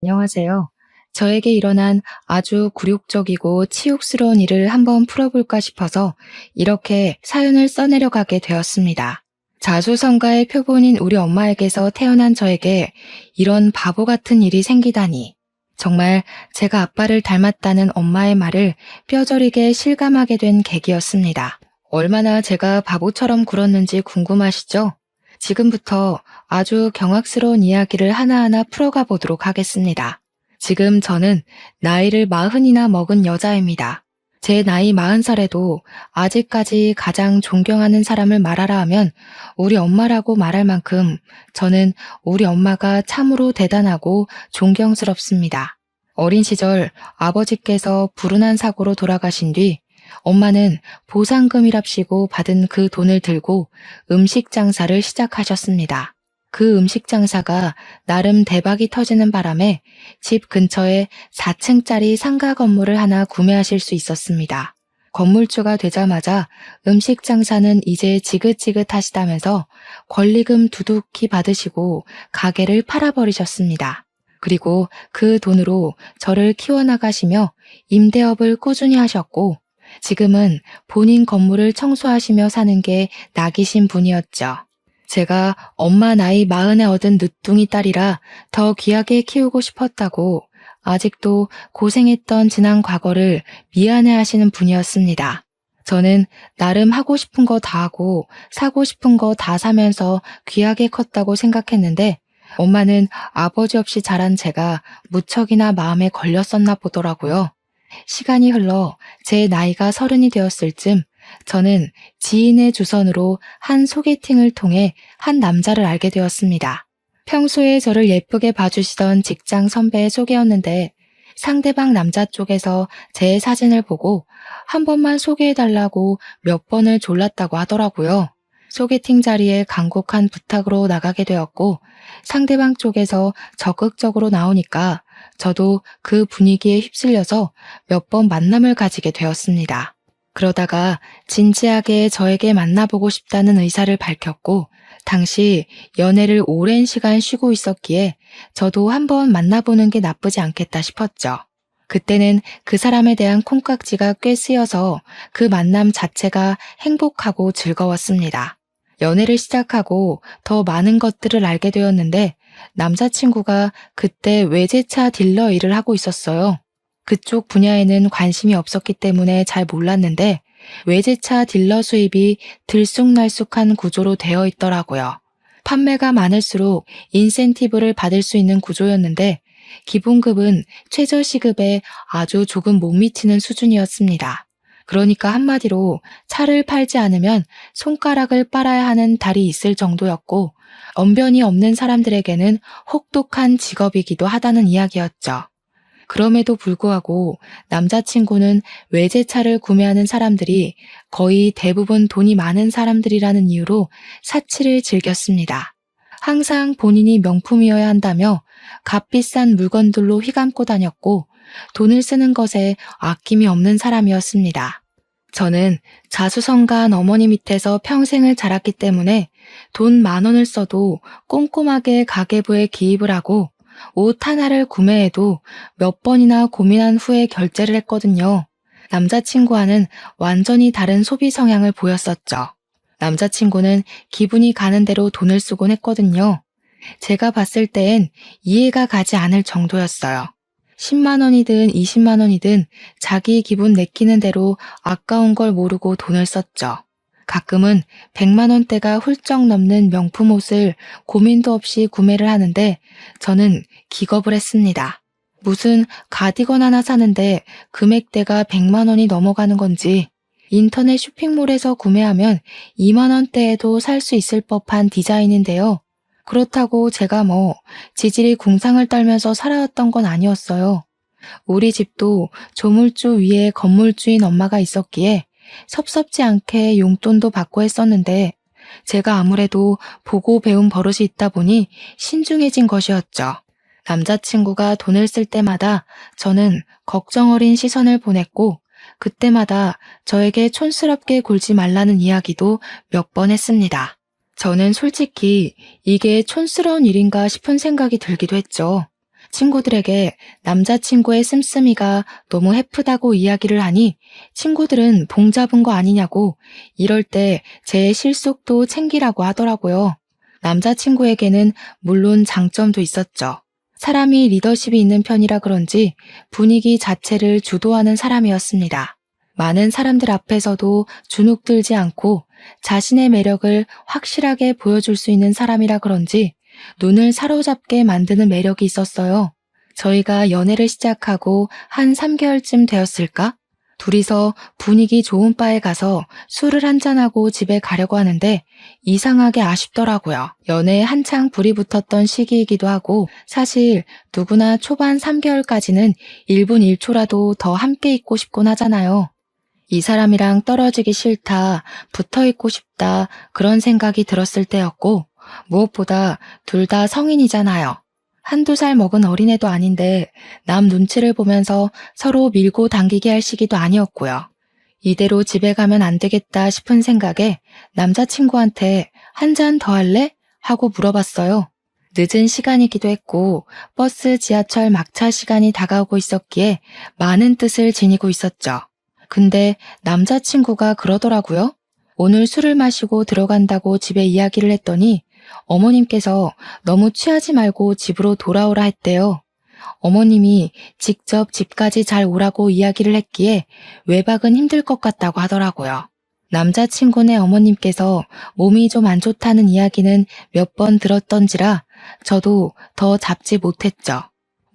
안녕하세요. 저에게 일어난 아주 굴욕적이고 치욕스러운 일을 한번 풀어볼까 싶어서 이렇게 사연을 써내려 가게 되었습니다. 자수성가의 표본인 우리 엄마에게서 태어난 저에게 이런 바보 같은 일이 생기다니. 정말 제가 아빠를 닮았다는 엄마의 말을 뼈저리게 실감하게 된 계기였습니다. 얼마나 제가 바보처럼 굴었는지 궁금하시죠? 지금부터 아주 경악스러운 이야기를 하나하나 풀어가 보도록 하겠습니다. 지금 저는 나이를 40이나 먹은 여자입니다. 제 나이 40살에도 아직까지 가장 존경하는 사람을 말하라 하면 우리 엄마라고 말할 만큼 저는 우리 엄마가 참으로 대단하고 존경스럽습니다. 어린 시절 아버지께서 불운한 사고로 돌아가신 뒤 엄마는 보상금이랍시고 받은 그 돈을 들고 음식 장사를 시작하셨습니다. 그 음식 장사가 나름 대박이 터지는 바람에 집 근처에 4층짜리 상가 건물을 하나 구매하실 수 있었습니다. 건물주가 되자마자 음식 장사는 이제 지긋지긋하시다면서 권리금 두둑히 받으시고 가게를 팔아버리셨습니다. 그리고 그 돈으로 저를 키워나가시며 임대업을 꾸준히 하셨고 지금은 본인 건물을 청소하시며 사는 게 낙이신 분이었죠. 제가 엄마 나이 40에 얻은 늦둥이 딸이라 더 귀하게 키우고 싶었다고 아직도 고생했던 지난 과거를 미안해 하시는 분이었습니다. 저는 나름 하고 싶은 거 다 하고 사고 싶은 거 다 사면서 귀하게 컸다고 생각했는데 엄마는 아버지 없이 자란 제가 무척이나 마음에 걸렸었나 보더라고요. 시간이 흘러 제 나이가 30이 되었을 쯤 저는 지인의 주선으로 한 소개팅을 통해 한 남자를 알게 되었습니다. 평소에 저를 예쁘게 봐주시던 직장 선배의 소개였는데 상대방 남자 쪽에서 제 사진을 보고 한 번만 소개해달라고 몇 번을 졸랐다고 하더라고요. 소개팅 자리에 간곡한 부탁으로 나가게 되었고 상대방 쪽에서 적극적으로 나오니까 저도 그 분위기에 휩쓸려서 몇 번 만남을 가지게 되었습니다. 그러다가 진지하게 저에게 만나보고 싶다는 의사를 밝혔고 당시 연애를 오랜 시간 쉬고 있었기에 저도 한번 만나보는 게 나쁘지 않겠다 싶었죠. 그때는 그 사람에 대한 콩깍지가 꽤 쓰여서 그 만남 자체가 행복하고 즐거웠습니다. 연애를 시작하고 더 많은 것들을 알게 되었는데 남자친구가 그때 외제차 딜러 일을 하고 있었어요. 그쪽 분야에는 관심이 없었기 때문에 잘 몰랐는데 외제차 딜러 수입이 들쑥날쑥한 구조로 되어 있더라고요. 판매가 많을수록 인센티브를 받을 수 있는 구조였는데 기본급은 최저시급에 아주 조금 못 미치는 수준이었습니다. 그러니까 한마디로 차를 팔지 않으면 손가락을 빨아야 하는 달이 있을 정도였고 언변이 없는 사람들에게는 혹독한 직업이기도 하다는 이야기였죠. 그럼에도 불구하고 남자친구는 외제차를 구매하는 사람들이 거의 대부분 돈이 많은 사람들이라는 이유로 사치를 즐겼습니다. 항상 본인이 명품이어야 한다며 값비싼 물건들로 휘감고 다녔고 돈을 쓰는 것에 아낌이 없는 사람이었습니다. 저는 자수성가한 어머니 밑에서 평생을 자랐기 때문에 돈 10,000원을 써도 꼼꼼하게 가계부에 기입을 하고 옷 하나를 구매해도 몇 번이나 고민한 후에 결제를 했거든요. 남자친구와는 완전히 다른 소비 성향을 보였었죠. 남자친구는 기분이 가는 대로 돈을 쓰곤 했거든요. 제가 봤을 땐 이해가 가지 않을 정도였어요. 10만 원이든 20만 원이든 자기 기분 내키는 대로 아까운 걸 모르고 돈을 썼죠. 가끔은 100만 원대가 훌쩍 넘는 명품 옷을 고민도 없이 구매를 하는데 저는 기겁을 했습니다. 무슨 가디건 하나 사는데 금액대가 100만 원이 넘어가는 건지 인터넷 쇼핑몰에서 구매하면 2만 원대에도 살 수 있을 법한 디자인인데요. 그렇다고 제가 지질이 궁상을 떨면서 살아왔던 건 아니었어요. 우리 집도 조물주 위에 건물주인 엄마가 있었기에 섭섭지 않게 용돈도 받고 했었는데 제가 아무래도 보고 배운 버릇이 있다 보니 신중해진 것이었죠. 남자친구가 돈을 쓸 때마다 저는 걱정 어린 시선을 보냈고 그때마다 저에게 촌스럽게 굴지 말라는 이야기도 몇 번 했습니다. 저는 솔직히 이게 촌스러운 일인가 싶은 생각이 들기도 했죠. 친구들에게 남자친구의 씀씀이가 너무 해프다고 이야기를 하니 친구들은 봉 잡은 거 아니냐고 이럴 때 제 실속도 챙기라고 하더라고요. 남자친구에게는 물론 장점도 있었죠. 사람이 리더십이 있는 편이라 그런지 분위기 자체를 주도하는 사람이었습니다. 많은 사람들 앞에서도 주눅들지 않고 자신의 매력을 확실하게 보여줄 수 있는 사람이라 그런지 눈을 사로잡게 만드는 매력이 있었어요. 저희가 연애를 시작하고 한 3개월쯤 되었을까? 둘이서 분위기 좋은 바에 가서 술을 한잔하고 집에 가려고 하는데 이상하게 아쉽더라고요. 연애에 한창 불이 붙었던 시기이기도 하고 사실 누구나 초반 3개월까지는 1분 1초라도 더 함께 있고 싶곤 하잖아요. 이 사람이랑 떨어지기 싫다, 붙어 있고 싶다 그런 생각이 들었을 때였고 무엇보다 둘 다 성인이잖아요. 한두 살 먹은 어린애도 아닌데 남 눈치를 보면서 서로 밀고 당기게 할 시기도 아니었고요. 이대로 집에 가면 안 되겠다 싶은 생각에 남자친구한테 한 잔 더 할래? 하고 물어봤어요. 늦은 시간이기도 했고 버스, 지하철 막차 시간이 다가오고 있었기에 많은 뜻을 지니고 있었죠. 근데 남자친구가 그러더라고요. 오늘 술을 마시고 들어간다고 집에 이야기를 했더니 어머님께서 너무 취하지 말고 집으로 돌아오라 했대요. 어머님이 직접 집까지 잘 오라고 이야기를 했기에 외박은 힘들 것 같다고 하더라고요. 남자친구네 어머님께서 몸이 좀 안 좋다는 이야기는 몇 번 들었던지라 저도 더 잡지 못했죠.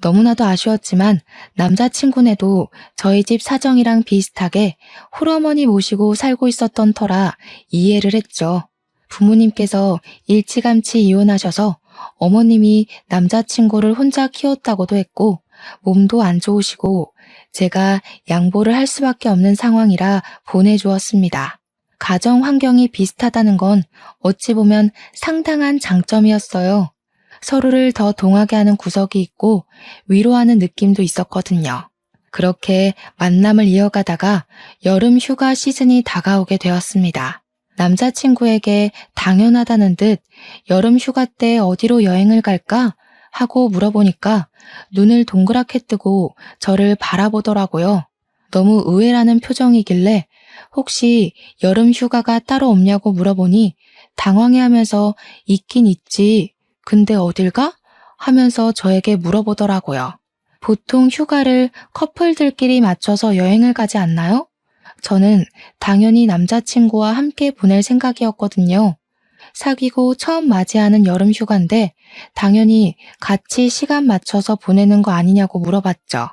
너무나도 아쉬웠지만 남자친구네도 저희 집 사정이랑 비슷하게 홀어머니 모시고 살고 있었던 터라 이해를 했죠. 부모님께서 일찌감치 이혼하셔서 어머님이 남자친구를 혼자 키웠다고도 했고 몸도 안 좋으시고 제가 양보를 할 수밖에 없는 상황이라 보내주었습니다. 가정 환경이 비슷하다는 건 어찌 보면 상당한 장점이었어요. 서로를 더 동하게 하는 구석이 있고 위로하는 느낌도 있었거든요. 그렇게 만남을 이어가다가 여름 휴가 시즌이 다가오게 되었습니다. 남자친구에게 당연하다는 듯 여름 휴가 때 어디로 여행을 갈까? 하고 물어보니까 눈을 동그랗게 뜨고 저를 바라보더라고요. 너무 의외라는 표정이길래 혹시 여름 휴가가 따로 없냐고 물어보니 당황해하면서 있긴 있지. 근데 어딜 가? 하면서 저에게 물어보더라고요. 보통 휴가를 커플들끼리 맞춰서 여행을 가지 않나요? 저는 당연히 남자친구와 함께 보낼 생각이었거든요. 사귀고 처음 맞이하는 여름 휴가인데 당연히 같이 시간 맞춰서 보내는 거 아니냐고 물어봤죠.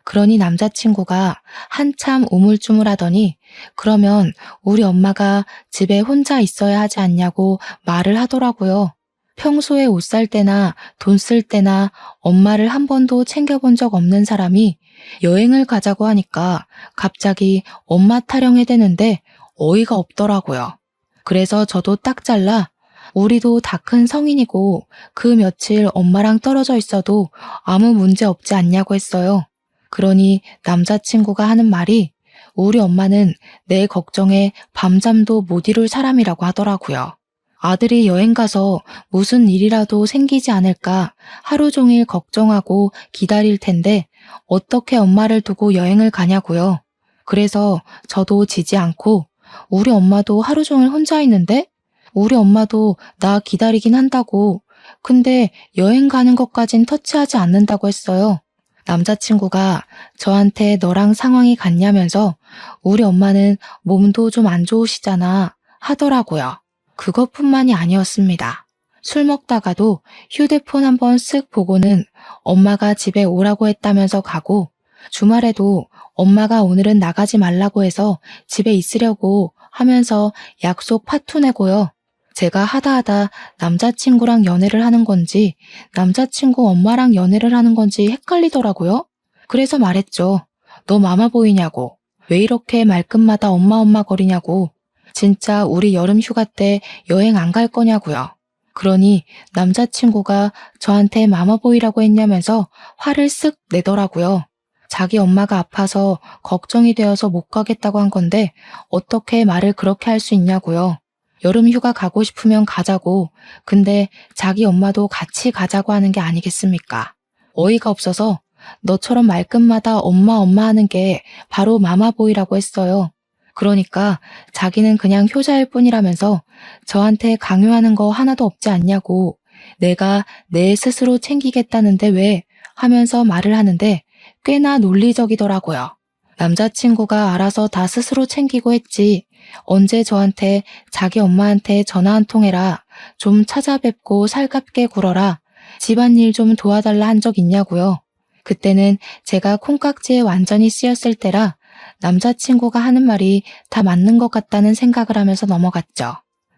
그러니 남자친구가 한참 우물쭈물하더니 그러면 우리 엄마가 집에 혼자 있어야 하지 않냐고 말을 하더라고요. 평소에 옷 살 때나 돈 쓸 때나 엄마를 한 번도 챙겨본 적 없는 사람이 여행을 가자고 하니까 갑자기 엄마 타령해 대는데 어이가 없더라고요. 그래서 저도 딱 잘라 우리도 다 큰 성인이고 그 며칠 엄마랑 떨어져 있어도 아무 문제 없지 않냐고 했어요. 그러니 남자친구가 하는 말이 우리 엄마는 내 걱정에 밤잠도 못 이룰 사람이라고 하더라고요. 아들이 여행 가서 무슨 일이라도 생기지 않을까 하루 종일 걱정하고 기다릴 텐데 어떻게 엄마를 두고 여행을 가냐고요. 그래서 저도 지지 않고 우리 엄마도 하루 종일 혼자 있는데 우리 엄마도 나 기다리긴 한다고 근데 여행 가는 것까진 터치하지 않는다고 했어요. 남자친구가 저한테 너랑 상황이 같냐면서 우리 엄마는 몸도 좀 안 좋으시잖아 하더라고요. 그것뿐만이 아니었습니다. 술 먹다가도 휴대폰 한번 쓱 보고는 엄마가 집에 오라고 했다면서 가고 주말에도 엄마가 오늘은 나가지 말라고 해서 집에 있으려고 하면서 약속 파투 내고요. 제가 하다 남자친구랑 연애를 하는 건지 남자친구 엄마랑 연애를 하는 건지 헷갈리더라고요. 그래서 말했죠. 너 마마보이냐고. 왜 이렇게 말끝마다 엄마 거리냐고. 진짜 우리 여름 휴가 때 여행 안 갈 거냐고요. 그러니 남자친구가 저한테 마마보이라고 했냐면서 화를 쓱 내더라고요. 자기 엄마가 아파서 걱정이 되어서 못 가겠다고 한 건데 어떻게 말을 그렇게 할 수 있냐고요. 여름 휴가 가고 싶으면 가자고. 근데 자기 엄마도 같이 가자고 하는 게 아니겠습니까? 어이가 없어서 너처럼 말끝마다 엄마 엄마 하는 게 바로 마마보이라고 했어요. 그러니까 자기는 그냥 효자일 뿐이라면서 저한테 강요하는 거 하나도 없지 않냐고 내가 내 스스로 챙기겠다는데 왜 하면서 말을 하는데 꽤나 논리적이더라고요. 남자친구가 알아서 다 스스로 챙기고 했지. 언제 저한테 자기 엄마한테 전화 한 통 해라. 좀 찾아뵙고 살갑게 굴어라. 집안일 좀 도와달라 한 적 있냐고요. 그때는 제가 콩깍지에 완전히 쓰였을 때라 남자친구가 하는 말이 다 맞는 것 같다는 생각을 하면서 넘어갔죠.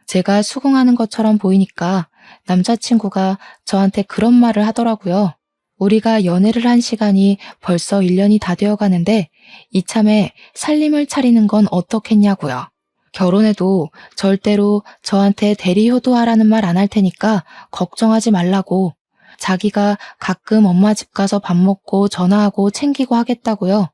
제가 수긍하는 것처럼 보이니까 남자친구가 저한테 그런 말을 하더라고요. 우리가 연애를 한 시간이 벌써 1년이 다 되어 가는데 이참에 살림을 차리는 건 어떻겠냐고요. 결혼해도 절대로 저한테 대리 효도하라는 말 안 할 테니까 걱정하지 말라고. 자기가 가끔 엄마 집 가서 밥 먹고 전화하고 챙기고 하겠다고요.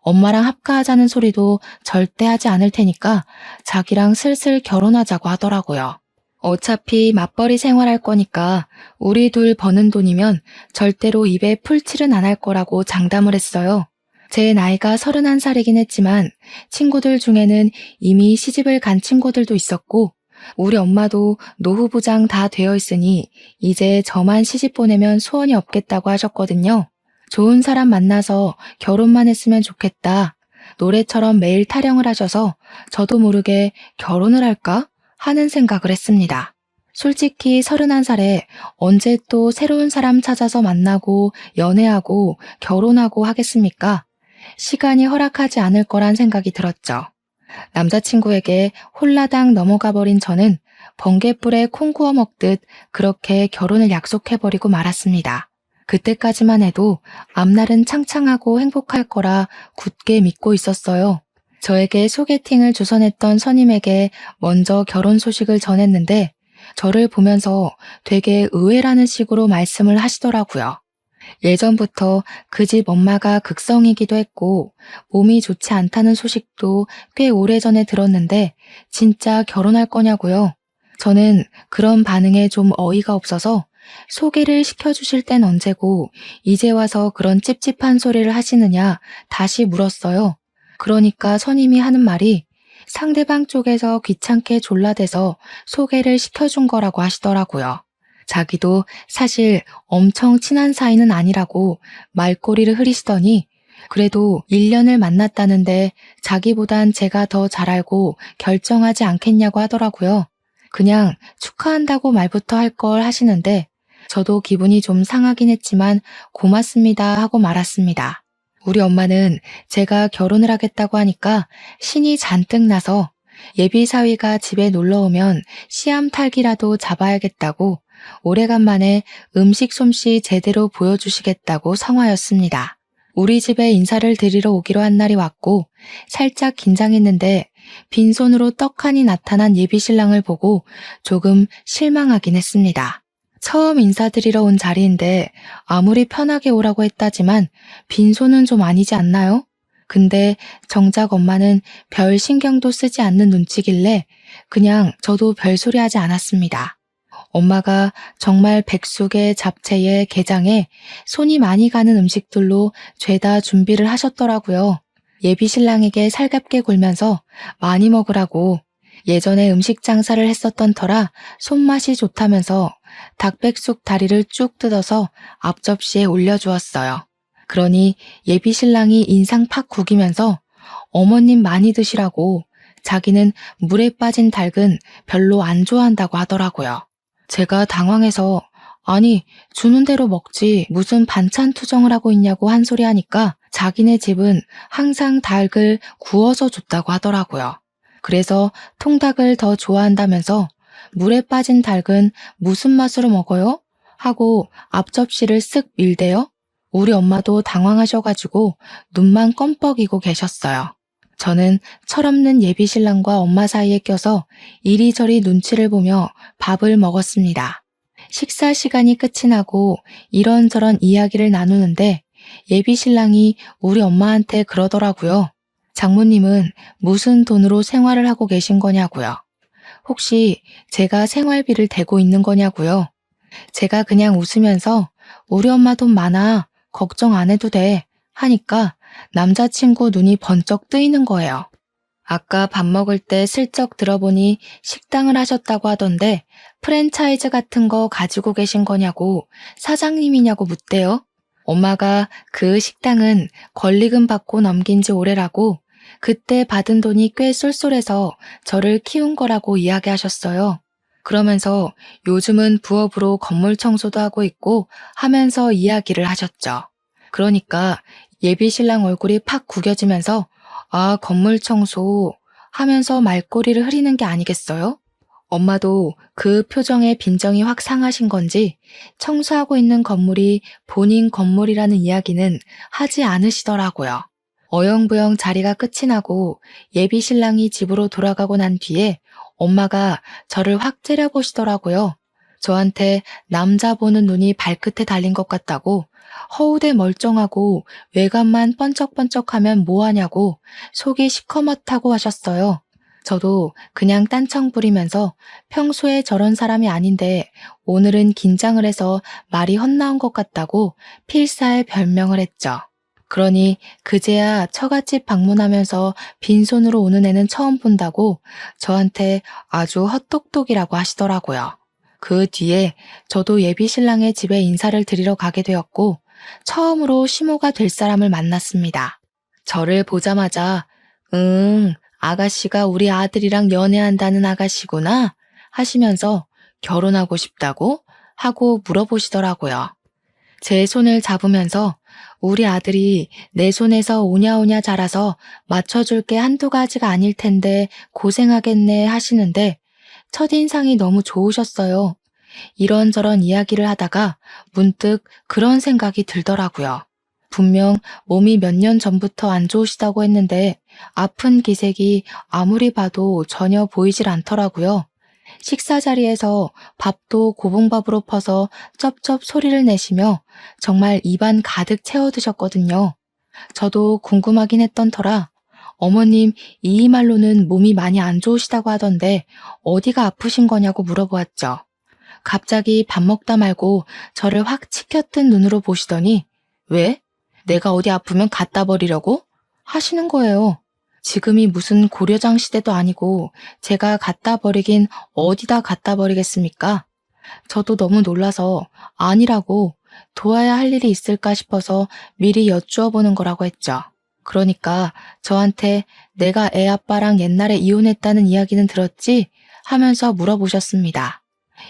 엄마랑 합가하자는 소리도 절대 하지 않을 테니까 자기랑 슬슬 결혼하자고 하더라고요. 어차피 맞벌이 생활할 거니까 우리 둘 버는 돈이면 절대로 입에 풀칠은 안 할 거라고 장담을 했어요. 제 나이가 31살이긴 했지만 친구들 중에는 이미 시집을 간 친구들도 있었고 우리 엄마도 노후부장 다 되어 있으니 이제 저만 시집 보내면 소원이 없겠다고 하셨거든요. 좋은 사람 만나서 결혼만 했으면 좋겠다. 노래처럼 매일 타령을 하셔서 저도 모르게 결혼을 할까 하는 생각을 했습니다. 솔직히 31살에 언제 또 새로운 사람 찾아서 만나고 연애하고 결혼하고 하겠습니까? 시간이 허락하지 않을 거란 생각이 들었죠. 남자친구에게 홀라당 넘어가 버린 저는 번갯불에 콩 구워 먹듯 그렇게 결혼을 약속해버리고 말았습니다. 그때까지만 해도 앞날은 창창하고 행복할 거라 굳게 믿고 있었어요. 저에게 소개팅을 주선했던 선임에게 먼저 결혼 소식을 전했는데 저를 보면서 되게 의외라는 식으로 말씀을 하시더라고요. 예전부터 그 집 엄마가 극성이기도 했고 몸이 좋지 않다는 소식도 꽤 오래전에 들었는데 진짜 결혼할 거냐고요. 저는 그런 반응에 좀 어이가 없어서 소개를 시켜주실 땐 언제고 이제 와서 그런 찝찝한 소리를 하시느냐 다시 물었어요. 그러니까 선임이 하는 말이 상대방 쪽에서 귀찮게 졸라대서 소개를 시켜준 거라고 하시더라고요. 자기도 사실 엄청 친한 사이는 아니라고 말꼬리를 흐리시더니 그래도 1년을 만났다는데 자기보단 제가 더 잘 알고 결정하지 않겠냐고 하더라고요. 그냥 축하한다고 말부터 할 걸 하시는데 저도 기분이 좀 상하긴 했지만 고맙습니다 하고 말았습니다. 우리 엄마는 제가 결혼을 하겠다고 하니까 신이 잔뜩 나서 예비 사위가 집에 놀러 오면 씨암탉이라도 잡아야겠다고 오래간만에 음식 솜씨 제대로 보여주시겠다고 성화였습니다. 우리 집에 인사를 드리러 오기로 한 날이 왔고 살짝 긴장했는데 빈손으로 떡하니 나타난 예비신랑을 보고 조금 실망하긴 했습니다. 처음 인사드리러 온 자리인데 아무리 편하게 오라고 했다지만 빈손은 좀 아니지 않나요? 근데 정작 엄마는 별 신경도 쓰지 않는 눈치길래 그냥 저도 별소리 하지 않았습니다. 엄마가 정말 백숙에 잡채에 게장에 손이 많이 가는 음식들로 죄다 준비를 하셨더라고요. 예비신랑에게 살갑게 굴면서 많이 먹으라고 예전에 음식 장사를 했었던 터라 손맛이 좋다면서 닭백숙 다리를 쭉 뜯어서 앞접시에 올려주었어요. 그러니 예비신랑이 인상 팍 구기면서 어머님 많이 드시라고 자기는 물에 빠진 닭은 별로 안 좋아한다고 하더라고요. 제가 당황해서 아니 주는 대로 먹지 무슨 반찬 투정을 하고 있냐고 한 소리 하니까 자기네 집은 항상 닭을 구워서 줬다고 하더라고요. 그래서 통닭을 더 좋아한다면서 물에 빠진 닭은 무슨 맛으로 먹어요? 하고 앞접시를 쓱 밀대요. 우리 엄마도 당황하셔가지고 눈만 껌뻑이고 계셨어요. 저는 철없는 예비신랑과 엄마 사이에 껴서 이리저리 눈치를 보며 밥을 먹었습니다. 식사 시간이 끝이 나고 이런저런 이야기를 나누는데 예비신랑이 우리 엄마한테 그러더라고요. 장모님은 무슨 돈으로 생활을 하고 계신 거냐고요. 혹시 제가 생활비를 대고 있는 거냐고요. 제가 그냥 웃으면서 우리 엄마 돈 많아 걱정 안 해도 돼 하니까 남자친구 눈이 번쩍 뜨이는 거예요. 아까 밥 먹을 때 슬쩍 들어보니 식당을 하셨다고 하던데 프랜차이즈 같은 거 가지고 계신 거냐고 사장님이냐고 묻대요. 엄마가 그 식당은 권리금 받고 넘긴 지 오래라고 그때 받은 돈이 꽤 쏠쏠해서 저를 키운 거라고 이야기하셨어요. 그러면서 요즘은 부업으로 건물 청소도 하고 있고 하면서 이야기를 하셨죠. 그러니까 예비 신랑 얼굴이 팍 구겨지면서 아, 건물 청소 하면서 말꼬리를 흐리는 게 아니겠어요? 엄마도 그 표정에 빈정이 확 상하신 건지 청소하고 있는 건물이 본인 건물이라는 이야기는 하지 않으시더라고요. 어영부영 자리가 끝이 나고 예비 신랑이 집으로 돌아가고 난 뒤에 엄마가 저를 확 째려보시더라고요. 저한테 남자 보는 눈이 발끝에 달린 것 같다고 허우대 멀쩡하고 외관만 번쩍번쩍하면 뭐하냐고 속이 시커멓다고 하셨어요. 저도 그냥 딴청 부리면서 평소에 저런 사람이 아닌데 오늘은 긴장을 해서 말이 헛나온 것 같다고 필사의 별명을 했죠. 그러니 그제야 처갓집 방문하면서 빈손으로 오는 애는 처음 본다고 저한테 아주 헛똑똑이라고 하시더라고요. 그 뒤에 저도 예비 신랑의 집에 인사를 드리러 가게 되었고 처음으로 시모가 될 사람을 만났습니다. 저를 보자마자 아가씨가 우리 아들이랑 연애한다는 아가씨구나 하시면서 결혼하고 싶다고 하고 물어보시더라고요. 제 손을 잡으면서 우리 아들이 내 손에서 오냐오냐 자라서 맞춰줄 게 한두 가지가 아닐 텐데 고생하겠네 하시는데 첫인상이 너무 좋으셨어요. 이런저런 이야기를 하다가 문득 그런 생각이 들더라고요. 분명 몸이 몇 년 전부터 안 좋으시다고 했는데 아픈 기색이 아무리 봐도 전혀 보이질 않더라고요. 식사 자리에서 밥도 고봉밥으로 퍼서 쩝쩝 소리를 내시며 정말 입안 가득 채워 드셨거든요. 저도 궁금하긴 했던 터라 어머님 이 말로는 몸이 많이 안 좋으시다고 하던데 어디가 아프신 거냐고 물어보았죠. 갑자기 밥 먹다 말고 저를 확 치켜뜬 눈으로 보시더니 왜? 내가 어디 아프면 갖다 버리려고? 하시는 거예요. 지금이 무슨 고려장 시대도 아니고 제가 갖다 버리긴 어디다 갖다 버리겠습니까? 저도 너무 놀라서 아니라고 도와야 할 일이 있을까 싶어서 미리 여쭈어 보는 거라고 했죠. 그러니까 저한테 내가 애 아빠랑 옛날에 이혼했다는 이야기는 들었지? 하면서 물어보셨습니다.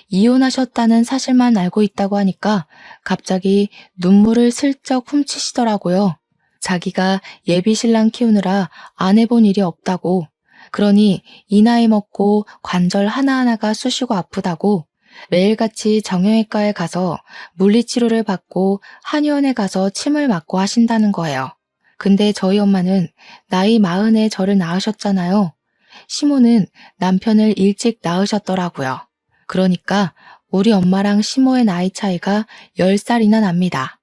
이혼하셨다는 사실만 알고 있다고 하니까 갑자기 눈물을 슬쩍 훔치시더라고요. 자기가 예비 신랑 키우느라 안 해본 일이 없다고. 그러니 이 나이 먹고 관절 하나하나가 쑤시고 아프다고 매일같이 정형외과에 가서 물리치료를 받고 한의원에 가서 침을 맞고 하신다는 거예요. 근데 저희 엄마는 나이 40에 저를 낳으셨잖아요. 시모는 남편을 일찍 낳으셨더라고요. 그러니까 우리 엄마랑 시모의 나이 차이가 10살이나 납니다.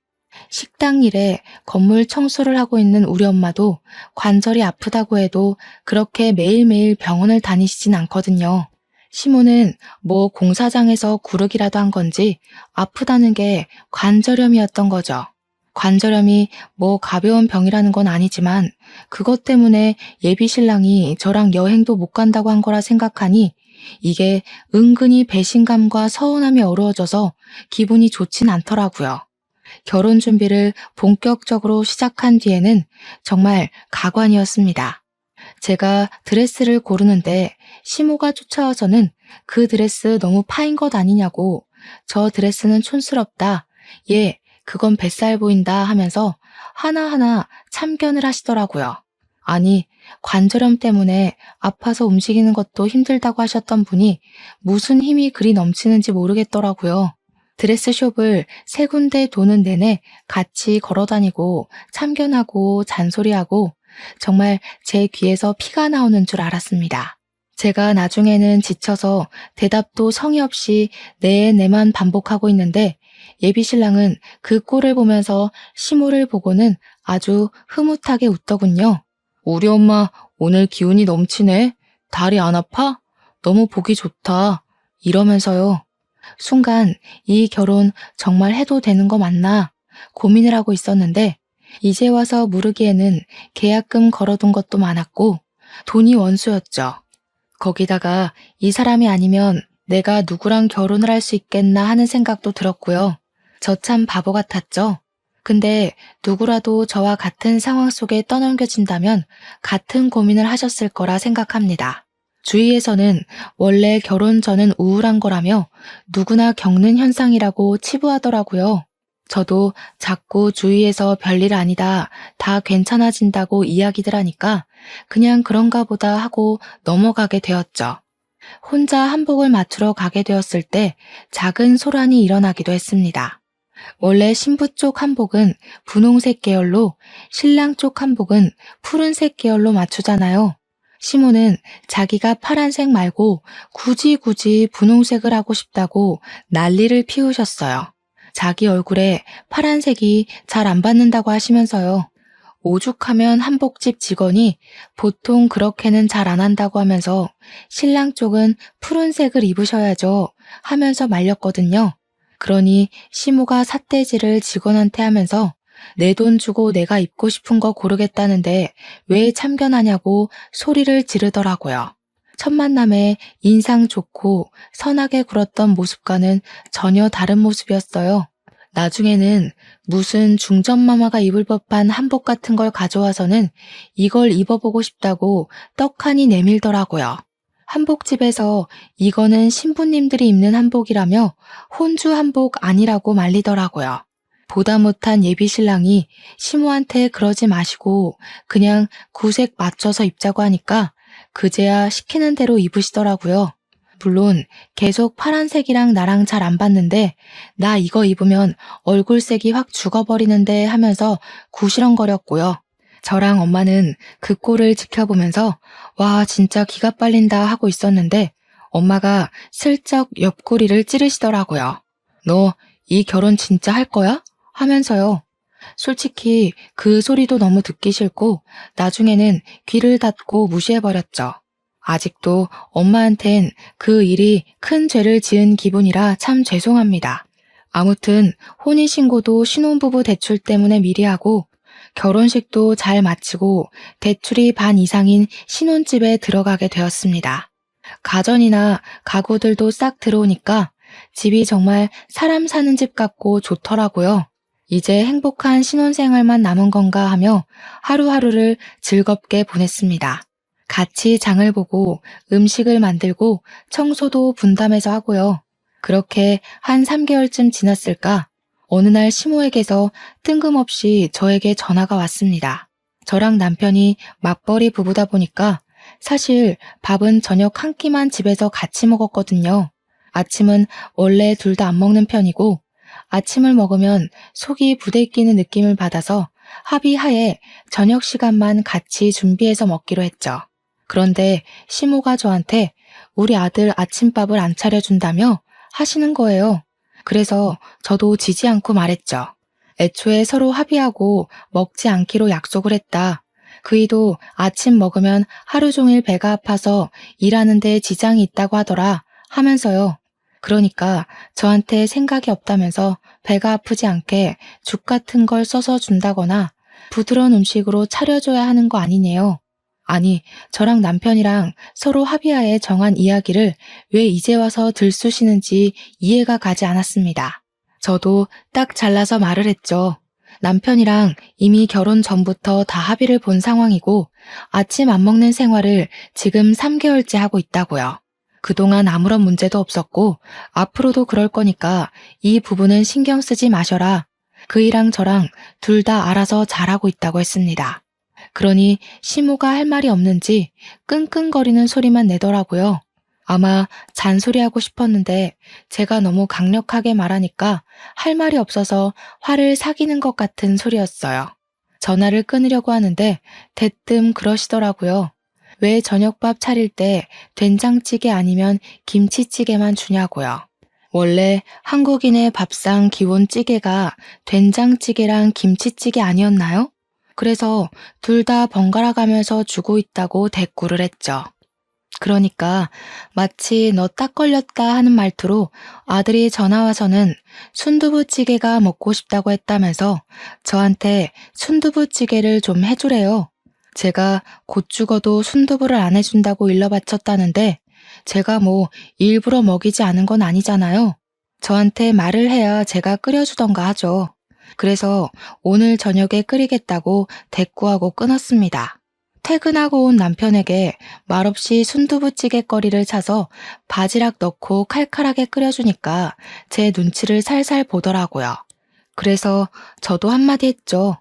식당 일에 건물 청소를 하고 있는 우리 엄마도 관절이 아프다고 해도 그렇게 매일매일 병원을 다니시진 않거든요. 시모는 뭐 공사장에서 구르기라도 한 건지 아프다는 게 관절염이었던 거죠. 관절염이 뭐 가벼운 병이라는 건 아니지만 그것 때문에 예비 신랑이 저랑 여행도 못 간다고 한 거라 생각하니 이게 은근히 배신감과 서운함이 어우러져서 기분이 좋진 않더라고요. 결혼 준비를 본격적으로 시작한 뒤에는 정말 가관이었습니다. 제가 드레스를 고르는데 시모가 쫓아와서는 그 드레스 너무 파인 것 아니냐고 저 드레스는 촌스럽다. 얘 그건 뱃살 보인다 하면서 하나하나 참견을 하시더라고요. 아니 관절염 때문에 아파서 움직이는 것도 힘들다고 하셨던 분이 무슨 힘이 그리 넘치는지 모르겠더라고요. 드레스숍을 3군데 도는 내내 같이 걸어다니고 참견하고 잔소리하고 정말 제 귀에서 피가 나오는 줄 알았습니다. 제가 나중에는 지쳐서 대답도 성의 없이 내만 반복하고 있는데 예비 신랑은 그 꼴을 보면서 시모를 보고는 아주 흐뭇하게 웃더군요. 우리 엄마 오늘 기운이 넘치네. 다리 안 아파? 너무 보기 좋다. 이러면서요. 순간 이 결혼 정말 해도 되는 거 맞나? 고민을 하고 있었는데 이제 와서 물으기에는 계약금 걸어둔 것도 많았고 돈이 원수였죠. 거기다가 이 사람이 아니면 내가 누구랑 결혼을 할 수 있겠나 하는 생각도 들었고요. 저 참 바보 같았죠. 근데 누구라도 저와 같은 상황 속에 떠넘겨진다면 같은 고민을 하셨을 거라 생각합니다. 주위에서는 원래 결혼 전은 우울한 거라며 누구나 겪는 현상이라고 치부하더라고요. 저도 자꾸 주위에서 별일 아니다, 다 괜찮아진다고 이야기들 하니까 그냥 그런가 보다 하고 넘어가게 되었죠. 혼자 한복을 맞추러 가게 되었을 때 작은 소란이 일어나기도 했습니다. 원래 신부 쪽 한복은 분홍색 계열로 신랑 쪽 한복은 푸른색 계열로 맞추잖아요. 시모는 자기가 파란색 말고 굳이 분홍색을 하고 싶다고 난리를 피우셨어요. 자기 얼굴에 파란색이 잘 안 받는다고 하시면서요. 오죽하면 한복집 직원이 보통 그렇게는 잘 안 한다고 하면서 신랑 쪽은 푸른색을 입으셔야죠 하면서 말렸거든요. 그러니 시모가 삿대질을 직원한테 하면서 내 돈 주고 내가 입고 싶은 거 고르겠다는데 왜 참견하냐고 소리를 지르더라고요. 첫 만남에 인상 좋고 선하게 굴었던 모습과는 전혀 다른 모습이었어요. 나중에는 무슨 중전마마가 입을 법한 한복 같은 걸 가져와서는 이걸 입어보고 싶다고 떡하니 내밀더라고요. 한복집에서 이거는 신부님들이 입는 한복이라며 혼주 한복 아니라고 말리더라고요. 보다 못한 예비신랑이 시모한테 그러지 마시고 그냥 구색 맞춰서 입자고 하니까 그제야 시키는 대로 입으시더라고요. 물론 계속 파란색이랑 나랑 잘 안 받는데 나 이거 입으면 얼굴색이 확 죽어버리는데 하면서 구시렁거렸고요. 저랑 엄마는 그 꼴을 지켜보면서 와 진짜 기가 빨린다 하고 있었는데 엄마가 슬쩍 옆구리를 찌르시더라고요. 너 이 결혼 진짜 할 거야? 하면서요. 솔직히 그 소리도 너무 듣기 싫고 나중에는 귀를 닫고 무시해버렸죠. 아직도 엄마한텐 그 일이 큰 죄를 지은 기분이라 참 죄송합니다. 아무튼 혼인신고도 신혼부부 대출 때문에 미리 하고 결혼식도 잘 마치고 대출이 반 이상인 신혼집에 들어가게 되었습니다. 가전이나 가구들도 싹 들어오니까 집이 정말 사람 사는 집 같고 좋더라고요. 이제 행복한 신혼생활만 남은 건가 하며 하루하루를 즐겁게 보냈습니다. 같이 장을 보고 음식을 만들고 청소도 분담해서 하고요. 그렇게 한 3개월쯤 지났을까 어느 날 시모에게서 뜬금없이 저에게 전화가 왔습니다. 저랑 남편이 맞벌이 부부다 보니까 사실 밥은 저녁 한 끼만 집에서 같이 먹었거든요. 아침은 원래 둘 다 안 먹는 편이고 아침을 먹으면 속이 부대끼는 느낌을 받아서 합의하에 저녁 시간만 같이 준비해서 먹기로 했죠. 그런데 시모가 저한테 우리 아들 아침밥을 안 차려준다며 하시는 거예요. 그래서 저도 지지 않고 말했죠. 애초에 서로 합의하고 먹지 않기로 약속을 했다. 그이도 아침 먹으면 하루 종일 배가 아파서 일하는데 지장이 있다고 하더라 하면서요. 그러니까 저한테 생각이 없다면서 배가 아프지 않게 죽 같은 걸 써서 준다거나 부드러운 음식으로 차려줘야 하는 거 아니네요. 아니, 저랑 남편이랑 서로 합의하에 정한 이야기를 왜 이제 와서 들쑤시는지 이해가 가지 않았습니다. 저도 딱 잘라서 말을 했죠. 남편이랑 이미 결혼 전부터 다 합의를 본 상황이고 아침 안 먹는 생활을 지금 3개월째 하고 있다고요. 그동안 아무런 문제도 없었고 앞으로도 그럴 거니까 이 부분은 신경 쓰지 마셔라. 그이랑 저랑 둘 다 알아서 잘하고 있다고 했습니다. 그러니 시모가 할 말이 없는지 끙끙거리는 소리만 내더라고요. 아마 잔소리하고 싶었는데 제가 너무 강력하게 말하니까 할 말이 없어서 화를 사귀는 것 같은 소리였어요. 전화를 끊으려고 하는데 대뜸 그러시더라고요. 왜 저녁밥 차릴 때 된장찌개 아니면 김치찌개만 주냐고요. 원래 한국인의 밥상 기본 찌개가 된장찌개랑 김치찌개 아니었나요? 그래서 둘 다 번갈아 가면서 주고 있다고 대꾸를 했죠. 그러니까 마치 너 딱 걸렸다 하는 말투로 아들이 전화 와서는 순두부찌개가 먹고 싶다고 했다면서 저한테 순두부찌개를 좀 해주래요. 제가 곧 죽어도 순두부를 안 해준다고 일러바쳤다는데 제가 뭐 일부러 먹이지 않은 건 아니잖아요. 저한테 말을 해야 제가 끓여주던가 하죠. 그래서 오늘 저녁에 끓이겠다고 대꾸하고 끊었습니다. 퇴근하고 온 남편에게 말없이 순두부찌개 거리를 차서 바지락 넣고 칼칼하게 끓여주니까 제 눈치를 살살 보더라고요. 그래서 저도 한마디 했죠.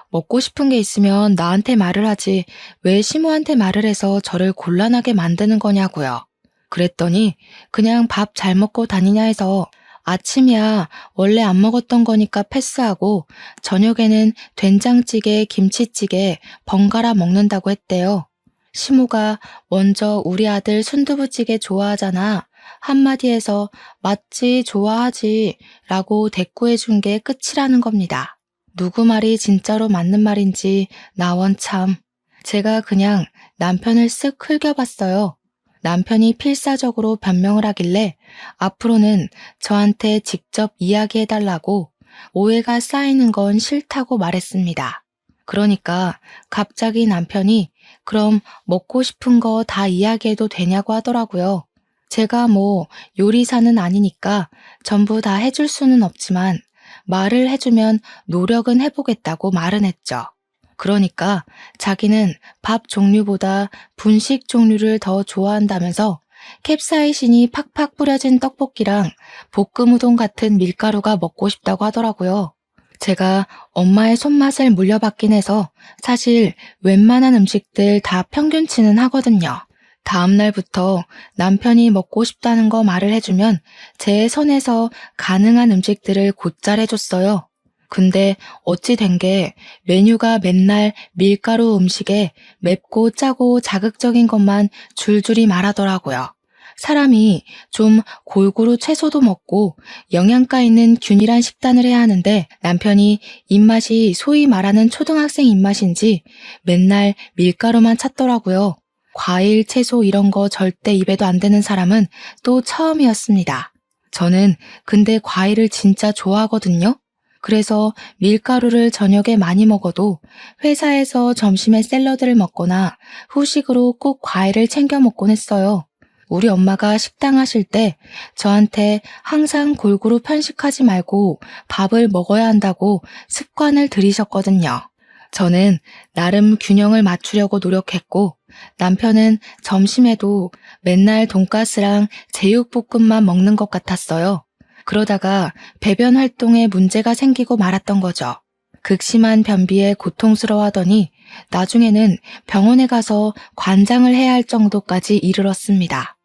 먹고 싶은 게 있으면 나한테 말을 하지 왜 시모한테 말을 해서 저를 곤란하게 만드는 거냐고요. 그랬더니 그냥 밥 잘 먹고 다니냐 해서 아침이야 원래 안 먹었던 거니까 패스하고 저녁에는 된장찌개, 김치찌개 번갈아 먹는다고 했대요. 시모가 먼저 우리 아들 순두부찌개 좋아하잖아. 한마디 해서 맞지, 좋아하지 라고 대꾸해 준 게 끝이라는 겁니다. 누구 말이 진짜로 맞는 말인지 나원 참. 제가 그냥 남편을 쓱 흘겨봤어요. 남편이 필사적으로 변명을 하길래 앞으로는 저한테 직접 이야기해달라고 오해가 쌓이는 건 싫다고 말했습니다. 그러니까 갑자기 남편이 그럼 먹고 싶은 거 다 이야기해도 되냐고 하더라고요. 제가 뭐 요리사는 아니니까 전부 다 해줄 수는 없지만 말을 해주면 노력은 해보겠다고 말은 했죠. 그러니까 자기는 밥 종류보다 분식 종류를 더 좋아한다면서 캡사이신이 팍팍 뿌려진 떡볶이랑 볶음 우동 같은 밀가루가 먹고 싶다고 하더라고요. 제가 엄마의 손맛을 물려받긴 해서 사실 웬만한 음식들 다 평균치는 하거든요. 다음 날부터 남편이 먹고 싶다는 거 말을 해주면 제 선에서 가능한 음식들을 곧잘 해줬어요. 근데 어찌 된 게 메뉴가 맨날 밀가루 음식에 맵고 짜고 자극적인 것만 줄줄이 말하더라고요. 사람이 좀 골고루 채소도 먹고 영양가 있는 균일한 식단을 해야 하는데 남편이 입맛이 소위 말하는 초등학생 입맛인지 맨날 밀가루만 찾더라고요. 과일, 채소 이런 거 절대 입에도 안 되는 사람은 또 처음이었습니다. 저는 근데 과일을 진짜 좋아하거든요. 그래서 밀가루를 저녁에 많이 먹어도 회사에서 점심에 샐러드를 먹거나 후식으로 꼭 과일을 챙겨 먹곤 했어요. 우리 엄마가 식당 하실 때 저한테 항상 골고루 편식하지 말고 밥을 먹어야 한다고 습관을 들이셨거든요. 저는 나름 균형을 맞추려고 노력했고 남편은 점심에도 맨날 돈가스랑 제육볶음만 먹는 것 같았어요. 그러다가 배변 활동에 문제가 생기고 말았던 거죠. 극심한 변비에 고통스러워하더니 나중에는 병원에 가서 관장을 해야 할 정도까지 이르렀습니다.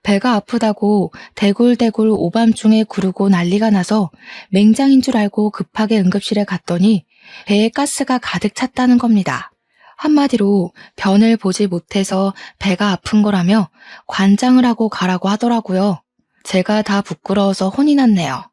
배가 아프다고 대굴대굴 오밤중에 구르고 난리가 나서 맹장인 줄 알고 급하게 응급실에 갔더니 배에 가스가 가득 찼다는 겁니다. 한마디로 변을 보지 못해서 배가 아픈 거라며 관장을 하고 가라고 하더라고요. 제가 다 부끄러워서 혼이 났네요.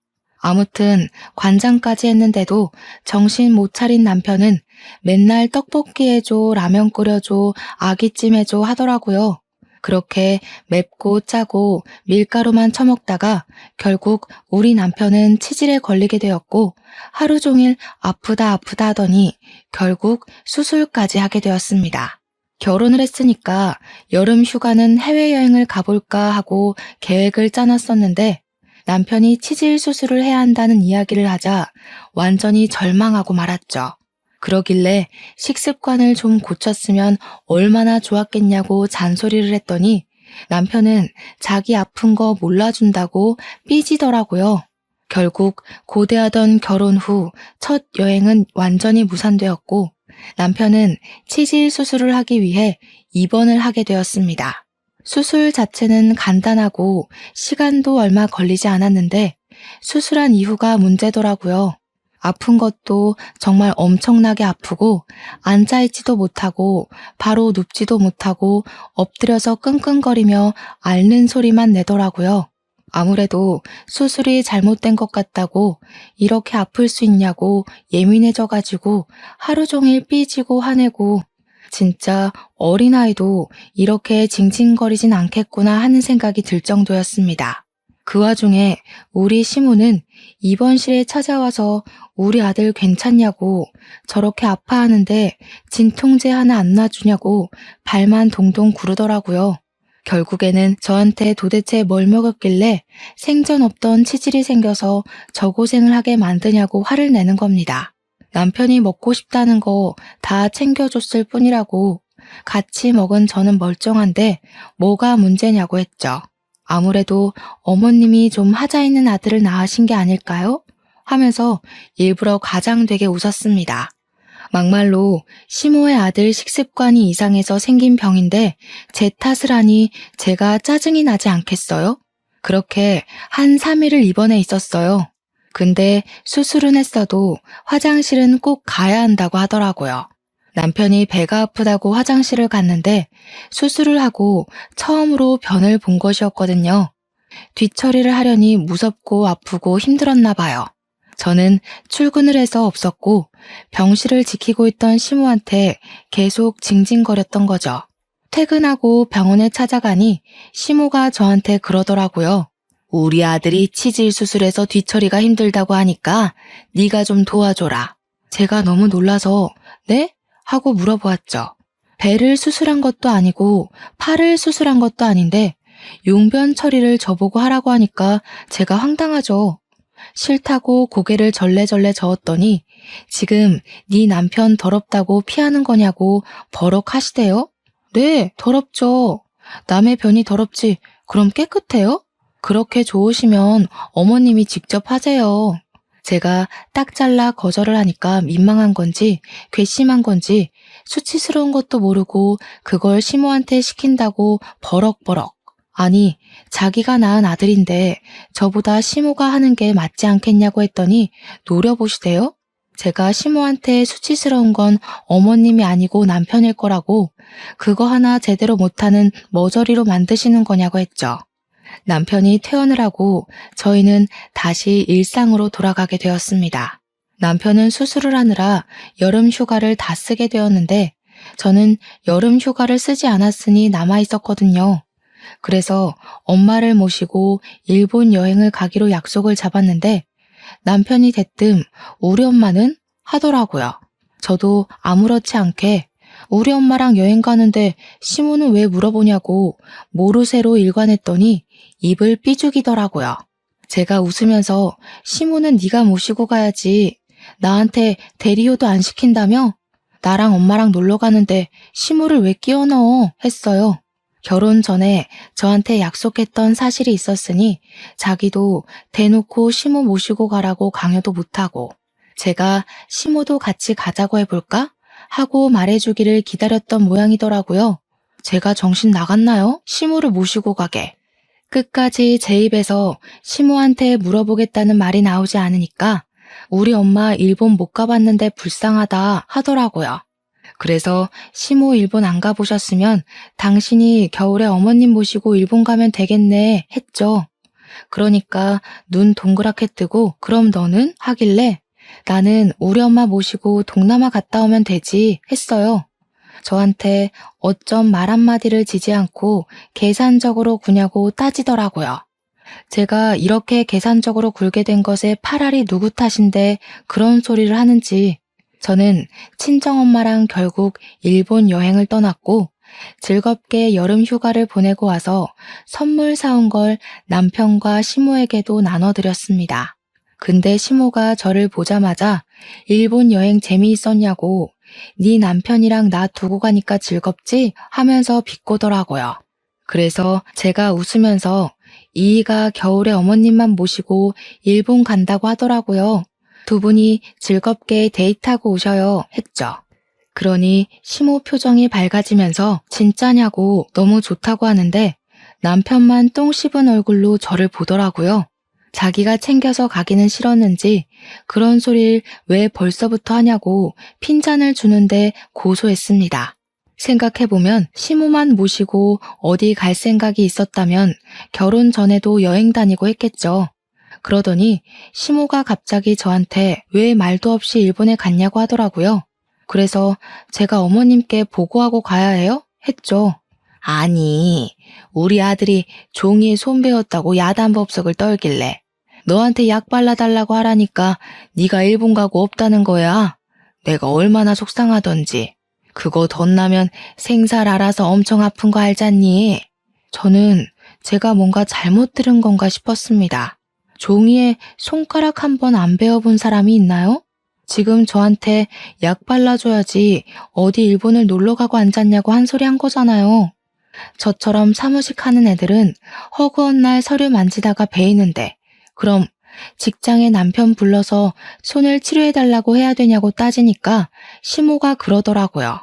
아무튼 관장까지 했는데도 정신 못 차린 남편은 맨날 떡볶이 해줘, 라면 끓여줘, 아기찜 해줘 하더라고요. 그렇게 맵고 짜고 밀가루만 처먹다가 결국 우리 남편은 치질에 걸리게 되었고 하루 종일 아프다 아프다 하더니 결국 수술까지 하게 되었습니다. 결혼을 했으니까 여름 휴가는 해외여행을 가볼까 하고 계획을 짜놨었는데 남편이 치질 수술을 해야 한다는 이야기를 하자 완전히 절망하고 말았죠. 그러길래 식습관을 좀 고쳤으면 얼마나 좋았겠냐고 잔소리를 했더니 남편은 자기 아픈 거 몰라준다고 삐지더라고요. 결국 고대하던 결혼 후 첫 여행은 완전히 무산되었고 남편은 치질 수술을 하기 위해 입원을 하게 되었습니다. 수술 자체는 간단하고 시간도 얼마 걸리지 않았는데 수술한 이후가 문제더라고요. 아픈 것도 정말 엄청나게 아프고 앉아있지도 못하고 바로 눕지도 못하고 엎드려서 끙끙거리며 앓는 소리만 내더라고요. 아무래도 수술이 잘못된 것 같다고 이렇게 아플 수 있냐고 예민해져가지고 하루 종일 삐지고 화내고 진짜 어린아이도 이렇게 징징거리진 않겠구나 하는 생각이 들 정도였습니다. 그 와중에 우리 시모는 입원실에 찾아와서 우리 아들 괜찮냐고, 저렇게 아파하는데 진통제 하나 안 놔주냐고 발만 동동 구르더라고요. 결국에는 저한테 도대체 뭘 먹었길래 생전 없던 치질이 생겨서 저 고생을 하게 만드냐고 화를 내는 겁니다. 남편이 먹고 싶다는 거 다 챙겨줬을 뿐이라고, 같이 먹은 저는 멀쩡한데 뭐가 문제냐고 했죠. 아무래도 어머님이 좀 하자 있는 아들을 낳으신 게 아닐까요? 하면서 일부러 가장되게 웃었습니다. 막말로 시모의 아들 식습관이 이상해서 생긴 병인데 제 탓을 하니 제가 짜증이 나지 않겠어요? 그렇게 한 3일을 입원해 있었어요. 근데 수술은 했어도 화장실은 꼭 가야 한다고 하더라고요. 남편이 배가 아프다고 화장실을 갔는데 수술을 하고 처음으로 변을 본 것이었거든요. 뒤처리를 하려니 무섭고 아프고 힘들었나 봐요. 저는 출근을 해서 없었고 병실을 지키고 있던 시모한테 계속 징징거렸던 거죠. 퇴근하고 병원에 찾아가니 시모가 저한테 그러더라고요. 우리 아들이 치질 수술해서 뒤처리가 힘들다고 하니까 네가 좀 도와줘라. 제가 너무 놀라서 네? 하고 물어보았죠. 배를 수술한 것도 아니고 팔을 수술한 것도 아닌데 용변 처리를 저보고 하라고 하니까 제가 황당하죠. 싫다고 고개를 절레절레 저었더니 지금 네 남편 더럽다고 피하는 거냐고 버럭하시대요. 네, 더럽죠. 남의 변이 더럽지 그럼 깨끗해요? 그렇게 좋으시면 어머님이 직접 하세요. 제가 딱 잘라 거절을 하니까 민망한 건지 괘씸한 건지 수치스러운 것도 모르고 그걸 시모한테 시킨다고 버럭버럭. 아니, 자기가 낳은 아들인데 저보다 시모가 하는 게 맞지 않겠냐고 했더니 노려보시대요. 제가 시모한테 수치스러운 건 어머님이 아니고 남편일 거라고, 그거 하나 제대로 못하는 머저리로 만드시는 거냐고 했죠. 남편이 퇴원을 하고 저희는 다시 일상으로 돌아가게 되었습니다. 남편은 수술을 하느라 여름 휴가를 다 쓰게 되었는데 저는 여름 휴가를 쓰지 않았으니 남아 있었거든요. 그래서 엄마를 모시고 일본 여행을 가기로 약속을 잡았는데 남편이 대뜸 우리 엄마는? 하더라고요. 저도 아무렇지 않게 우리 엄마랑 여행 가는데 시모는 왜 물어보냐고 모르쇠로 일관했더니 입을 삐죽이더라고요. 제가 웃으면서 시모는 네가 모시고 가야지. 나한테 대리효도 안 시킨다며? 나랑 엄마랑 놀러 가는데 시모를 왜 끼워 넣어? 했어요. 결혼 전에 저한테 약속했던 사실이 있었으니 자기도 대놓고 시모 모시고 가라고 강요도 못하고 제가 시모도 같이 가자고 해볼까? 하고 말해주기를 기다렸던 모양이더라고요. 제가 정신 나갔나요? 시모를 모시고 가게. 끝까지 제 입에서 시모한테 물어보겠다는 말이 나오지 않으니까 우리 엄마 일본 못 가봤는데 불쌍하다 하더라고요. 그래서 시모 일본 안 가보셨으면 당신이 겨울에 어머님 모시고 일본 가면 되겠네 했죠. 그러니까 눈 동그랗게 뜨고 그럼 너는? 하길래 나는 우리 엄마 모시고 동남아 갔다 오면 되지 했어요. 저한테 어쩜 말 한마디를 지지 않고 계산적으로 구냐고 따지더라고요. 제가 이렇게 계산적으로 굴게 된 것에 파랄이 누구 탓인데 그런 소리를 하는지. 저는 친정엄마랑 결국 일본 여행을 떠났고 즐겁게 여름 휴가를 보내고 와서 선물 사온 걸 남편과 시모에게도 나눠드렸습니다. 근데 시모가 저를 보자마자 일본 여행 재미있었냐고 네 남편이랑 나 두고 가니까 즐겁지? 하면서 비꼬더라고요. 그래서 제가 웃으면서 이이가 겨울에 어머님만 모시고 일본 간다고 하더라고요. 두 분이 즐겁게 데이트하고 오셔요 했죠. 그러니 시모 표정이 밝아지면서 진짜냐고 너무 좋다고 하는데 남편만 똥 씹은 얼굴로 저를 보더라고요. 자기가 챙겨서 가기는 싫었는지 그런 소리를 왜 벌써부터 하냐고 핀잔을 주는데 고소했습니다. 생각해보면 시모만 모시고 어디 갈 생각이 있었다면 결혼 전에도 여행 다니고 했겠죠. 그러더니 시모가 갑자기 저한테 왜 말도 없이 일본에 갔냐고 하더라고요. 그래서 제가 어머님께 보고하고 가야 해요? 했죠. 아니, 우리 아들이 종이에 손배웠다고 야단법석을 떨길래 너한테 약 발라달라고 하라니까 네가 일본 가고 없다는 거야. 내가 얼마나 속상하던지. 그거 덧나면 생살 알아서 엄청 아픈 거 알잖니? 저는 제가 뭔가 잘못 들은 건가 싶었습니다. 종이에 손가락 한 번 안 베어본 사람이 있나요? 지금 저한테 약 발라줘야지 어디 일본을 놀러 가고 앉았냐고 한 소리 한 거잖아요. 저처럼 사무직 하는 애들은 허구한 날 서류 만지다가 베이는데 그럼 직장에 남편 불러서 손을 치료해달라고 해야 되냐고 따지니까 시모가 그러더라고요.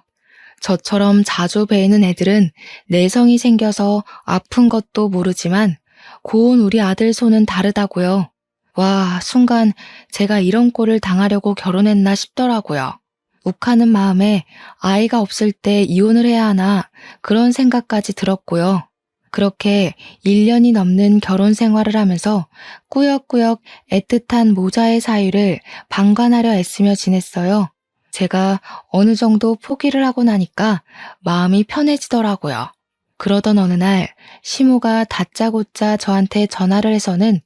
저처럼 자주 베이는 애들은 내성이 생겨서 아픈 것도 모르지만 고운 우리 아들 손은 다르다고요. 와, 순간 제가 이런 꼴을 당하려고 결혼했나 싶더라고요. 욱하는 마음에 아이가 없을 때 이혼을 해야 하나 그런 생각까지 들었고요. 그렇게 1년이 넘는 결혼 생활을 하면서 꾸역꾸역 애틋한 모자의 사위를 방관하려 애쓰며 지냈어요. 제가 어느 정도 포기를 하고 나니까 마음이 편해지더라고요. 그러던 어느 날 시모가 다짜고짜 저한테 전화를 해서는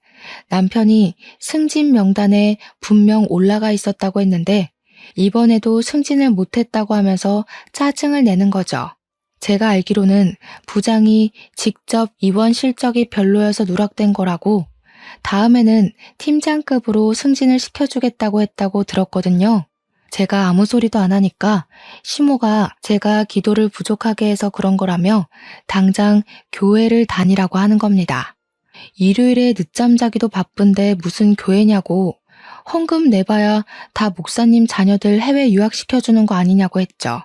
남편이 승진 명단에 분명 올라가 있었다고 했는데 이번에도 승진을 못했다고 하면서 짜증을 내는 거죠. 제가 알기로는 부장이 직접 이번 실적이 별로여서 누락된 거라고 다음에는 팀장급으로 승진을 시켜주겠다고 했다고 들었거든요. 제가 아무 소리도 안 하니까 시모가 제가 기도를 부족하게 해서 그런 거라며 당장 교회를 다니라고 하는 겁니다. 일요일에 늦잠 자기도 바쁜데 무슨 교회냐고 헌금 내봐야 다 목사님 자녀들 해외 유학시켜주는 거 아니냐고 했죠.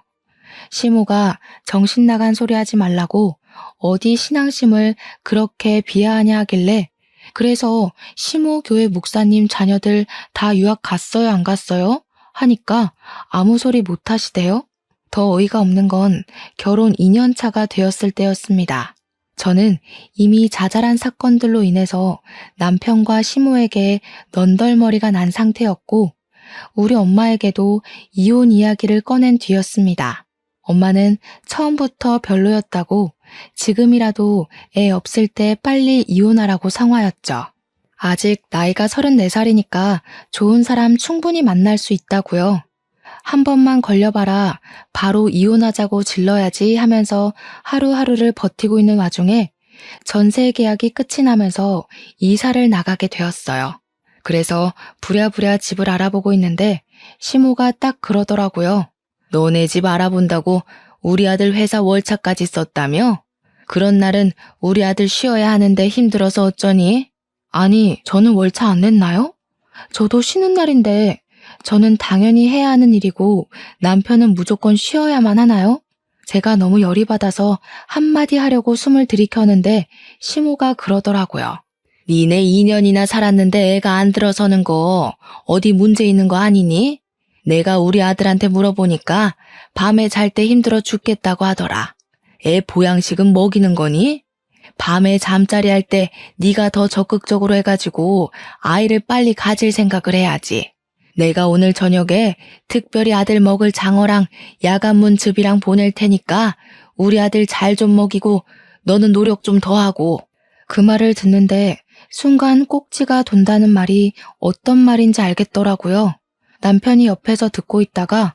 시모가 정신 나간 소리 하지 말라고 어디 신앙심을 그렇게 비하하냐 하길래 그래서 시모 교회 목사님 자녀들 다 유학 갔어요 안 갔어요? 하니까 아무 소리 못 하시대요. 더 어이가 없는 건 결혼 2년 차가 되었을 때였습니다. 저는 이미 자잘한 사건들로 인해서 남편과 시모에게 넌덜머리가 난 상태였고 우리 엄마에게도 이혼 이야기를 꺼낸 뒤였습니다. 엄마는 처음부터 별로였다고 지금이라도 애 없을 때 빨리 이혼하라고 상화였죠. 아직 나이가 34살이니까 좋은 사람 충분히 만날 수 있다고요. 한 번만 걸려봐라 바로 이혼하자고 질러야지 하면서 하루하루를 버티고 있는 와중에 전세 계약이 끝이 나면서 이사를 나가게 되었어요. 그래서 부랴부랴 집을 알아보고 있는데 시모가 딱 그러더라고요. 너네 집 알아본다고 우리 아들 회사 월차까지 썼다며? 그런 날은 우리 아들 쉬어야 하는데 힘들어서 어쩌니? 아니, 저는 월차 안 냈나요? 저도 쉬는 날인데 저는 당연히 해야 하는 일이고 남편은 무조건 쉬어야만 하나요? 제가 너무 열이 받아서 한마디 하려고 숨을 들이켰는데 시모가 그러더라고요. 니네 2년이나 살았는데 애가 안 들어서는 거 어디 문제 있는 거 아니니? 내가 우리 아들한테 물어보니까 밤에 잘 때 힘들어 죽겠다고 하더라. 애 보양식은 먹이는 거니? 밤에 잠자리 할 때 네가 더 적극적으로 해가지고 아이를 빨리 가질 생각을 해야지. 내가 오늘 저녁에 특별히 아들 먹을 장어랑 야간문즙이랑 보낼 테니까 우리 아들 잘 좀 먹이고 너는 노력 좀 더 하고. 그 말을 듣는데 순간 꼭지가 돈다는 말이 어떤 말인지 알겠더라고요. 남편이 옆에서 듣고 있다가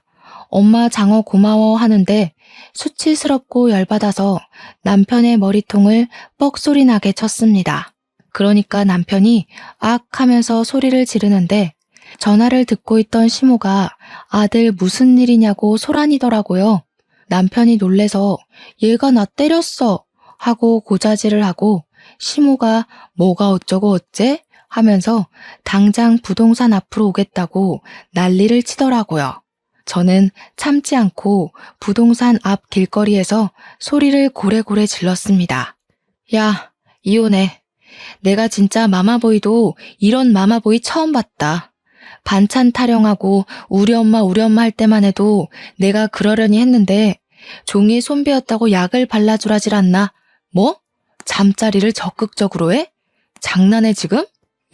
엄마 장어 고마워 하는데 수치스럽고 열받아서 남편의 머리통을 뻑소리 나게 쳤습니다. 그러니까 남편이 악 하면서 소리를 지르는데 전화를 듣고 있던 시모가 아들 무슨 일이냐고 소란이더라고요. 남편이 놀래서 얘가 나 때렸어 하고 고자질을 하고 시모가 뭐가 어쩌고 어째 하면서 당장 부동산 앞으로 오겠다고 난리를 치더라고요. 저는 참지 않고 부동산 앞 길거리에서 소리를 고래고래 질렀습니다. 야, 이혼해. 내가 진짜 마마보이도 이런 마마보이 처음 봤다. 반찬 타령하고 우리 엄마 할 때만 해도 내가 그러려니 했는데 종이에 손 베었다고 약을 발라주라질 않나? 뭐? 잠자리를 적극적으로 해? 장난해 지금?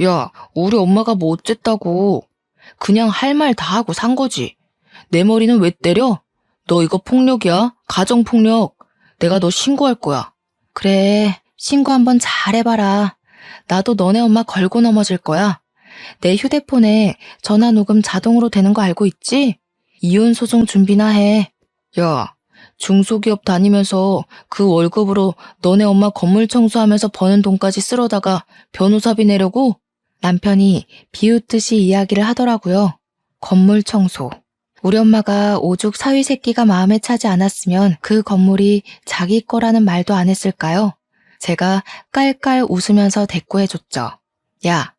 야, 우리 엄마가 뭐 어쨌다고. 그냥 할 말 다 하고 산 거지. 내 머리는 왜 때려? 너 이거 폭력이야? 가정폭력. 내가 너 신고할 거야. 그래, 신고 한번 잘 해봐라. 나도 너네 엄마 걸고 넘어질 거야. 내 휴대폰에 전화 녹음 자동으로 되는 거 알고 있지? 이혼 소송 준비나 해. 야, 중소기업 다니면서 그 월급으로 너네 엄마 건물 청소하면서 버는 돈까지 쓸어다가 변호사비 내려고? 남편이 비웃듯이 이야기를 하더라고요. 건물 청소. 우리 엄마가 오죽 사위 새끼가 마음에 차지 않았으면 그 건물이 자기 거라는 말도 안 했을까요? 제가 깔깔 웃으면서 대꾸해줬죠. 야,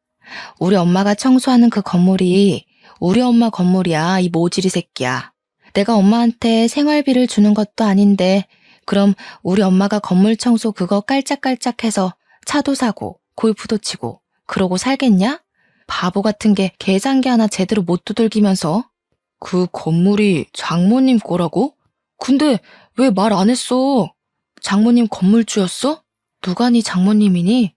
우리 엄마가 청소하는 그 건물이 우리 엄마 건물이야, 이 모지리 새끼야. 내가 엄마한테 생활비를 주는 것도 아닌데 그럼 우리 엄마가 건물 청소 그거 깔짝깔짝해서 차도 사고 골프도 치고 그러고 살겠냐? 바보 같은 게 계산기 하나 제대로 못 두들기면서. 그 건물이 장모님 거라고? 근데 왜 말 안 했어? 장모님 건물주였어? 누가 네 장모님이니?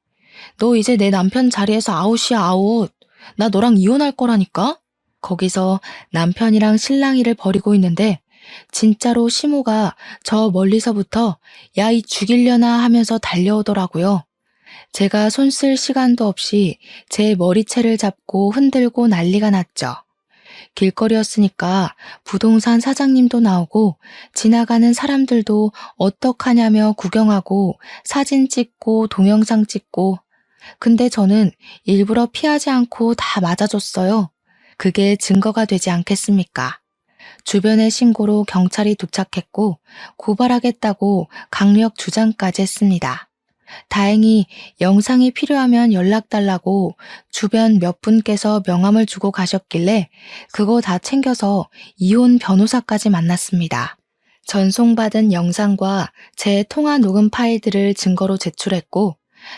너 이제 내 남편 자리에서 아웃이야, 아웃. 나 너랑 이혼할 거라니까? 거기서 남편이랑 실랑이를 벌이고 있는데 진짜로 시모가 저 멀리서부터 야, 이 죽이려나 하면서 달려오더라고요. 제가 손 쓸 시간도 없이 제 머리채를 잡고 흔들고 난리가 났죠. 길거리였으니까 부동산 사장님도 나오고 지나가는 사람들도 어떡하냐며 구경하고 사진 찍고 동영상 찍고. 근데 저는 일부러 피하지 않고 다 맞아줬어요. 그게 증거가 되지 않겠습니까? 주변의 신고로 경찰이 도착했고 고발하겠다고 강력 주장까지 했습니다. 다행히 영상이 필요하면 연락달라고 주변 몇 분께서 명함을 주고 가셨길래 그거 다 챙겨서 이혼 변호사까지 만났습니다. 전송받은 영상과 제 통화 녹음 파일들을 증거로 제출했고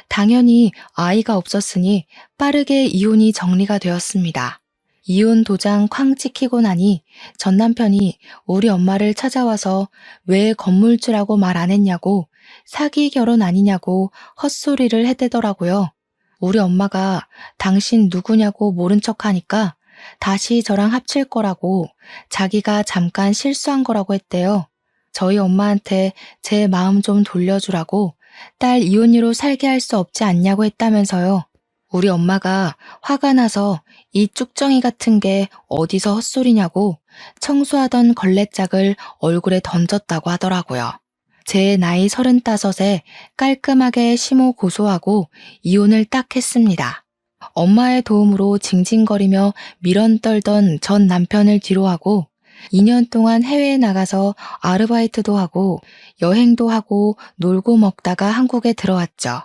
당연히 아이가 없었으니 빠르게 이혼이 정리가 되었습니다. 이혼 도장 쾅 찍히고 나니 전 남편이 우리 엄마를 찾아와서 왜 건물주라고 말 안 했냐고 사기 결혼 아니냐고 헛소리를 해대더라고요. 우리 엄마가 당신 누구냐고 모른 척하니까 다시 저랑 합칠 거라고 자기가 잠깐 실수한 거라고 했대요. 저희 엄마한테 제 마음 좀 돌려주라고 딸 이혼녀로 살게 할 수 없지 않냐고 했다면서요. 우리 엄마가 화가 나서 이 쭉정이 같은 게 어디서 헛소리냐고 청소하던 걸레짝을 얼굴에 던졌다고 하더라고요. 제 나이 35에 깔끔하게 시모 고소하고 이혼을 딱 했습니다. 엄마의 도움으로 징징거리며 미련 떨던 전 남편을 뒤로하고 2년 동안 해외에 나가서 아르바이트도 하고 여행도 하고 놀고 먹다가 한국에 들어왔죠.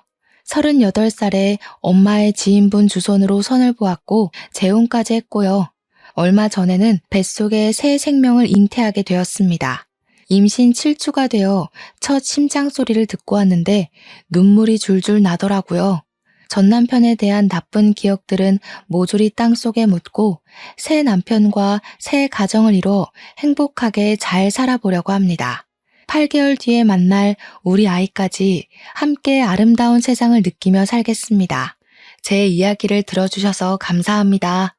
38살에 엄마의 지인분 주선으로 선을 보았고 재혼까지 했고요. 얼마 전에는 뱃속에 새 생명을 잉태하게 되었습니다. 임신 7주가 되어 첫 심장 소리를 듣고 왔는데 눈물이 줄줄 나더라고요. 전 남편에 대한 나쁜 기억들은 모조리 땅속에 묻고 새 남편과 새 가정을 이뤄 행복하게 잘 살아보려고 합니다. 8개월 뒤에 만날 우리 아이까지 함께 아름다운 세상을 느끼며 살겠습니다. 제 이야기를 들어주셔서 감사합니다.